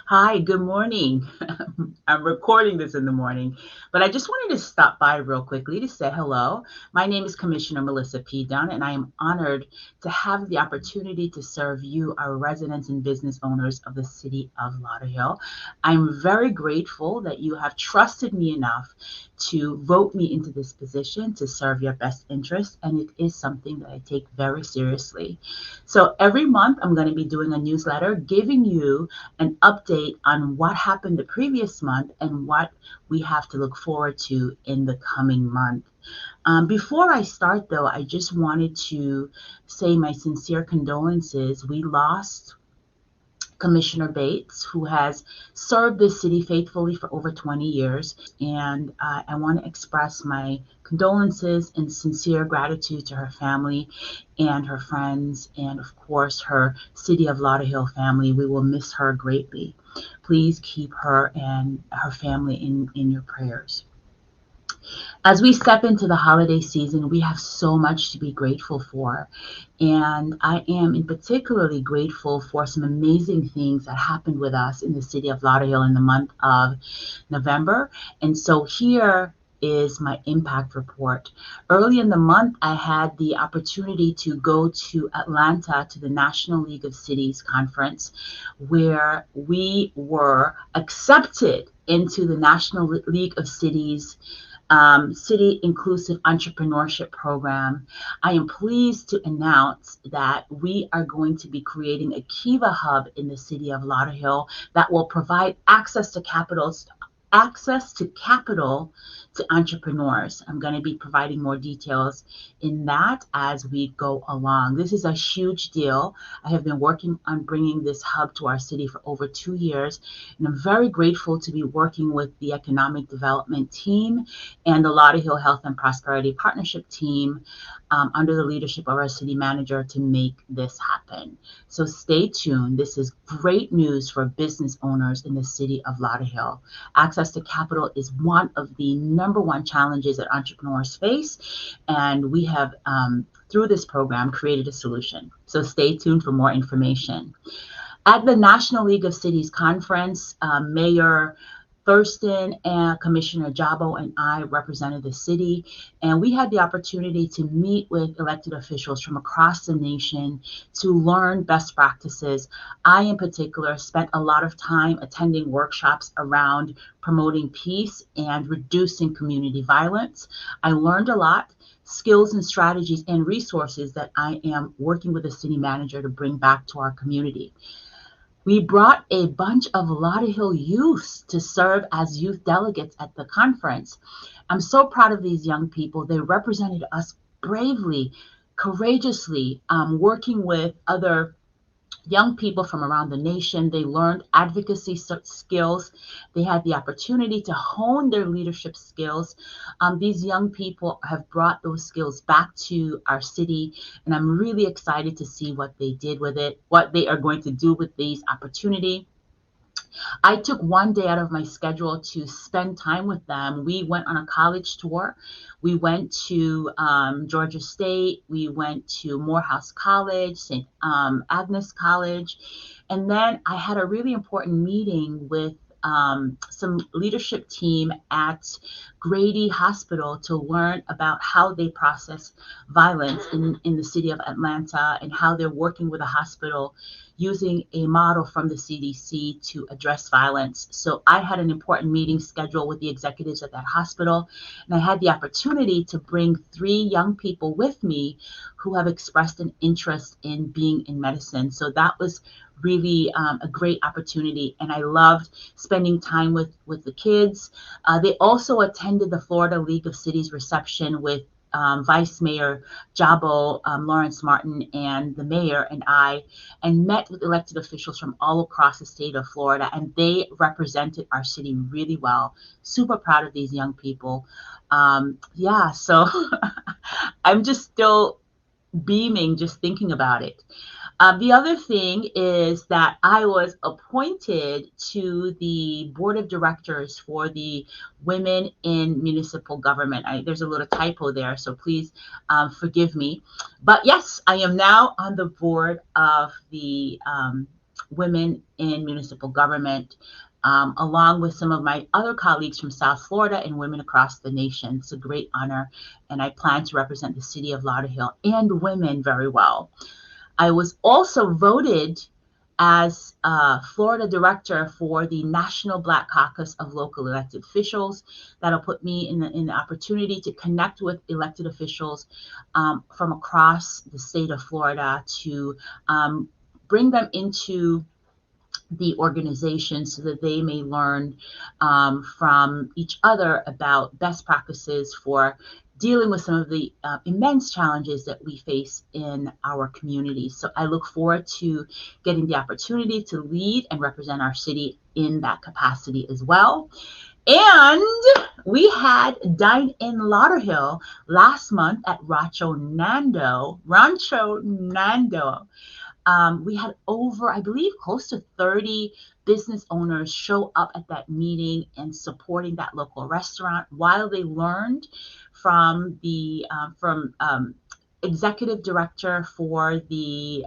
Hi, good morning. I'm recording this in the morning, but I just wanted to stop by real quickly to say hello. My name is Commissioner Melissa P. Dunn, and I am honored to have the opportunity to serve you, our residents and business owners of the city of Lauderhill. I'm very grateful that you have trusted me enough to vote me into this position to serve your best interest, and it is something that I take very seriously. So every month, I'm going to be doing a newsletter giving you an update on what happened the previous month and what we have to look forward to in the coming month. Before I start, though, I just wanted to say my sincere condolences. We lost Commissioner Bates, who has served this city faithfully for over 20 years. And I want to express my condolences and sincere gratitude to her family and her friends, and of course, her City of Lauderhill family. We will miss her greatly. Please keep her and her family in your prayers. As we step into the holiday season, we have so much to be grateful for. And I am in particularly grateful for some amazing things that happened with us in the city of Lauderhill in the month of November. And so here is my impact report. Early in the month, I had the opportunity to go to Atlanta to the National League of Cities conference, where we were accepted into the National League of Cities City Inclusive Entrepreneurship Program. I am pleased to announce that we are going to be creating a Kiva hub in the city of Lauderhill that will provide access to capital to entrepreneurs. I'm going to be providing more details in that as we go along. This is a huge deal. I have been working on bringing this hub to our city for over 2 years, and I'm very grateful to be working with the economic development team and the Lauderhill Health and Prosperity Partnership team under the leadership of our city manager to make this happen. So stay tuned. This is great news for business owners in the city of Lauderhill. Access to capital is one of the number one challenges that entrepreneurs face, and we have, through this program, created a solution. So stay tuned for more information. At the National League of Cities conference, Mayor Thurston and Commissioner Jabo and I represented the city, and we had the opportunity to meet with elected officials from across the nation to learn best practices. I, in particular, spent a lot of time attending workshops around promoting peace and reducing community violence. I learned a lot, skills and strategies and resources that I am working with the city manager to bring back to our community. We brought a bunch of Lauderhill youths to serve as youth delegates at the conference. I'm so proud of these young people. They represented us bravely, courageously, working with other young people from around the nation. They learned advocacy skills. They had the opportunity to hone their leadership skills. These young people have brought those skills back to our city, and I'm really excited to see what they did with it, what they are going to do with these opportunity. I took one day out of my schedule to spend time with them. We went on a college tour. We went to Georgia State. We went to Morehouse College, St. Agnes College. And then I had a really important meeting with some leadership team at Grady Hospital to learn about how they process violence in the city of Atlanta and how they're working with a hospital using a model from the CDC to address violence. So I had an important meeting scheduled with the executives at that hospital, and I had the opportunity to bring 3 young people with me who have expressed an interest in being in medicine. So that was really a great opportunity, and I loved spending time with the kids. They also attended the Florida League of Cities reception with Vice Mayor Jabo, Lawrence Martin, and the mayor and I, and met with elected officials from all across the state of Florida, and they represented our city really well. Super proud of these young people. Yeah, so I'm just still beaming just thinking about it. The other thing is that I was appointed to the board of directors for the Women in Municipal Government. There's a little typo there, so please forgive me. But yes, I am now on the board of the women in municipal government, along with some of my other colleagues from South Florida and women across the nation. It's a great honor, and I plan to represent the city of Lauderhill and women very well. I was also voted as Florida director for the National Black Caucus of Local Elected Officials. That'll put me in the opportunity to connect with elected officials from across the state of Florida to bring them into the organization so that they may learn from each other about best practices for dealing with some of the immense challenges that we face in our community. So I look forward to getting the opportunity to lead and represent our city in that capacity as well. And we had Dine in Lauderhill last month at Rancho Nando. We had over, I believe, close to 30 business owners show up at that meeting and supporting that local restaurant while they learned from the executive director for the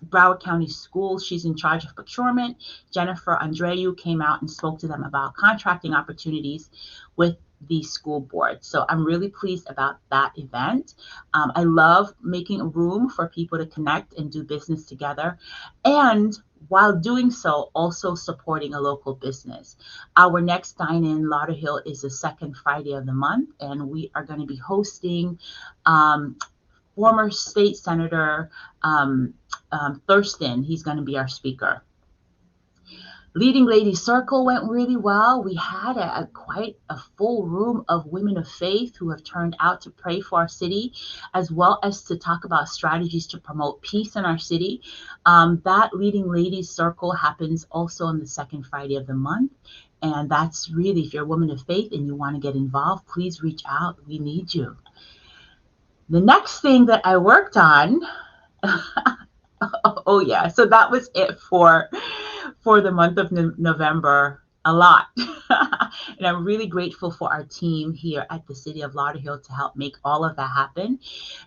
Broward County Schools. She's in charge of procurement. Jennifer Andreu came out and spoke to them about contracting opportunities with the school board. So I'm really pleased about that event. I love making room for people to connect and do business together. And while doing so, also supporting a local business. Our next Dine in Lauderhill is the second Friday of the month, and we are going to be hosting former state senator Thurston. He's going to be our speaker. Leading Ladies Circle went really well. We had quite a full room of women of faith who have turned out to pray for our city, as well as to talk about strategies to promote peace in our city. That Leading Ladies Circle happens also on the second Friday of the month. And that's really, if you're a woman of faith and you want to get involved, please reach out. We need you. The next thing that I worked on, oh yeah, so that was it for the month of November. A lot. And I'm really grateful for our team here at the City of Lauderhill to help make all of that happen.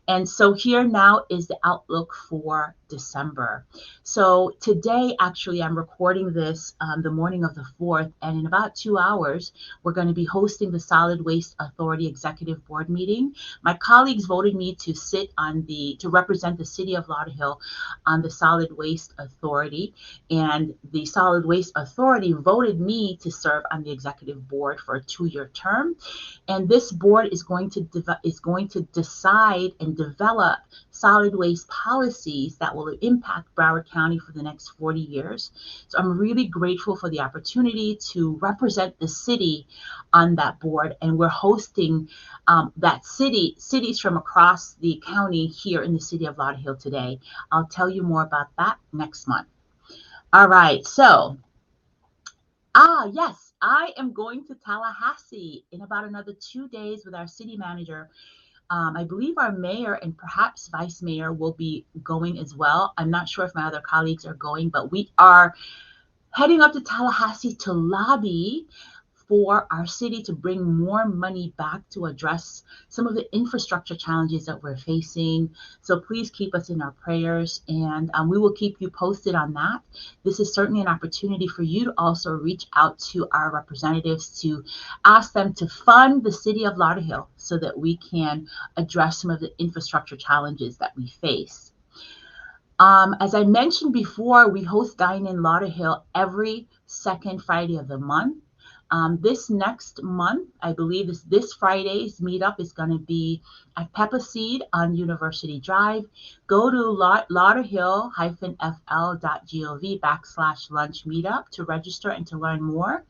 And so here now is the outlook for December. So today, actually, I'm recording this the morning of the 4th, and in about 2 hours, we're going to be hosting the Solid Waste Authority Executive Board meeting. My colleagues voted me to to represent the City of Lauderhill on the Solid Waste Authority, and the Solid Waste Authority voted me to serve on the executive board for a 2-year term. And this board is going to decide and develop solid waste policies that will impact Broward County for the next 40 years. So I'm really grateful for the opportunity to represent the city on that board. And we're hosting cities from across the county here in the city of Lauderhill today. I'll tell you more about that next month. All right, so yes, I am going to Tallahassee in about another 2 days with our city manager. I believe our mayor and perhaps vice mayor will be going as well. I'm not sure if my other colleagues are going, but we are heading up to Tallahassee to lobby for our city to bring more money back to address some of the infrastructure challenges that we're facing. So please keep us in our prayers, and we will keep you posted on that. This is certainly an opportunity for you to also reach out to our representatives to ask them to fund the City of Lauderhill so that we can address some of the infrastructure challenges that we face. As I mentioned before, we host Dine in Lauderhill every second Friday of the month. This next month, I believe this Friday's meetup is going to be at Peppa Seed on University Drive. Go to lauderhill-fl.gov/lunch meetup to register and to learn more.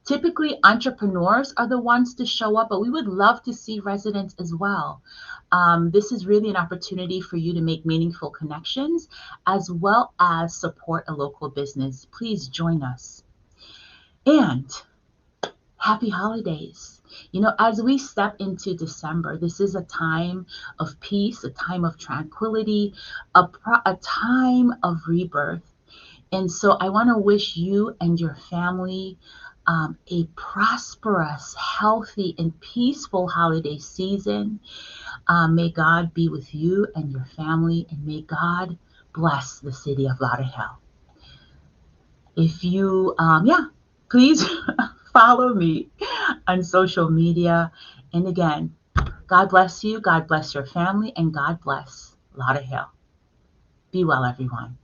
Typically, entrepreneurs are the ones to show up, but we would love to see residents as well. This is really an opportunity for you to make meaningful connections as well as support a local business. Please join us. And happy holidays. You know, as we step into December, this is a time of peace, a time of tranquility, a time of rebirth. And so I want to wish you and your family a prosperous, healthy, and peaceful holiday season. May God be with you and your family, and may God bless the city of Lauderhill. If you, please follow me on social media. And again, God bless you, God bless your family, and God bless Lauderhill. Be well, everyone.